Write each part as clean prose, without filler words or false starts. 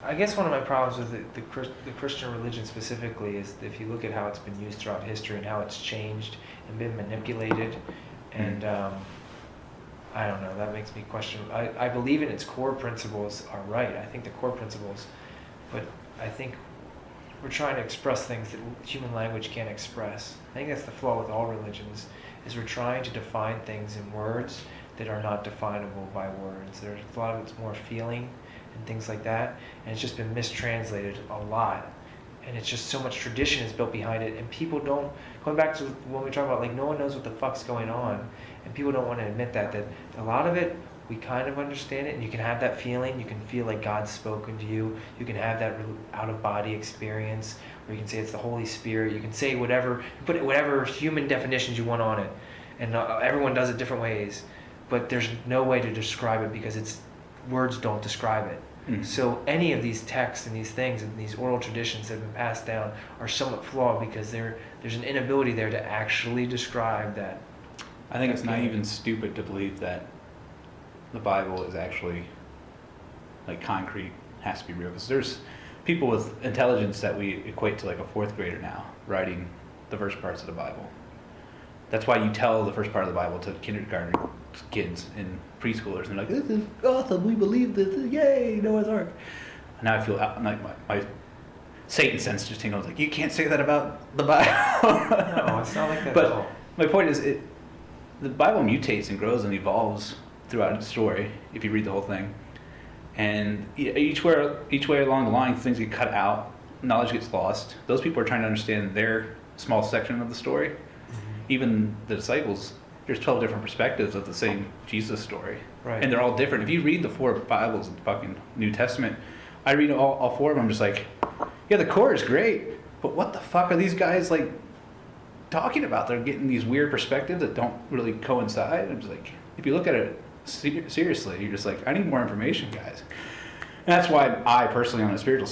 I guess one of my problems with the Christian religion specifically is if you look at how it's been used throughout history and how it's changed and been manipulated, and I don't know, that makes me question. I believe in its core principles are right. I think the core principles, but I think we're trying to express things that human language can't express. I think that's the flaw with all religions, is we're trying to define things in words that are not definable by words. There's a lot of it's more feeling and things like that, and it's just been mistranslated a lot. And it's just so much tradition is built behind it, and people don't, going back to when we talk about, like, no one knows what the fuck's going on, and people don't want to admit that a lot of it, we kind of understand it, and you can have that feeling, you can feel like God's spoken to you, you can have that out-of-body experience, or you can say it's the Holy Spirit, you can say whatever, put whatever human definitions you want on it, and everyone does it different ways, but there's no way to describe it because words don't describe it. Mm-hmm. So any of these texts and these things and these oral traditions that have been passed down are somewhat flawed because there's an inability there to actually describe that. I think it's not even stupid to believe that the Bible is actually like concrete, has to be real. Because there's people with intelligence that we equate to like a fourth grader now writing the first parts of the Bible. That's why you tell the first part of the Bible to kindergarten kids and preschoolers, and they're like, "This is awesome! We believe this! Yay, Noah's Ark!" And now I feel like my Satan sense just tingles. Like, you can't say that about the Bible. No, it's not like that. But at all. my point is, the Bible mutates and grows and evolves throughout its story. If you read the whole thing, and each way along the line, things get cut out, knowledge gets lost. Those people are trying to understand their small section of the story. Even the disciples, there's 12 different perspectives of the same Jesus story. Right. And they're all different. If you read the 4 Bibles in the fucking New Testament, I read all 4 of them, just like, yeah, the core is great, but what the fuck are these guys like talking about? They're getting these weird perspectives that don't really coincide. I'm just like, if you look at it seriously, you're just like, I need more information, guys. And that's why I personally, on a spiritual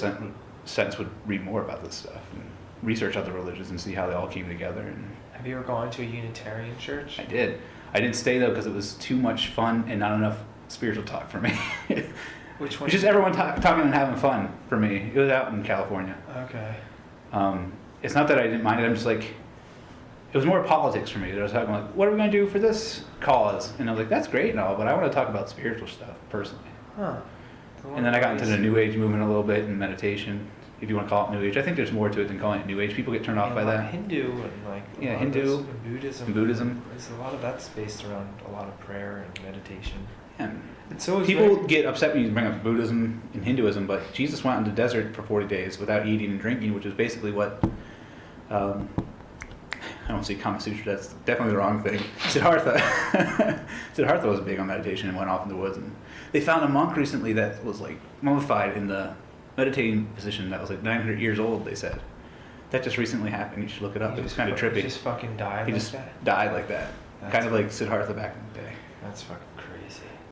sense, would read more about this stuff and research other religions and see how they all came together. And have you ever gone to a Unitarian church? I did. I didn't stay though because it was too much fun and not enough spiritual talk for me. Which one? It's just everyone talking and having fun for me. It was out in California. Okay. It's not that I didn't mind it. I'm just like, it was more politics for me. I was talking like, what are we going to do for this cause? And I was like, that's great and all, but I want to talk about spiritual stuff personally. Huh. And then I got into the New Age movement a little bit and meditation, if you want to call it New Age. I think there's more to it than calling it New Age. people get turned off by that. Hindu and like Hindu and Buddhism. There's a lot of that's based around a lot of prayer and meditation. And so people get upset when you bring up Buddhism and Hinduism, but Jesus went into the desert for 40 days without eating and drinking, which is basically what I don't say Kama Sutra, that's definitely the wrong thing. Siddhartha was big on meditation and went off in the woods. And they found a monk recently that was like mummified in the meditating position that was like 900 years old, they said. That just recently happened. You should look it up. It was kind of trippy. He just fucking died He like just that? died like that. That's kind of like Siddhartha back in the day. That's fucking crazy.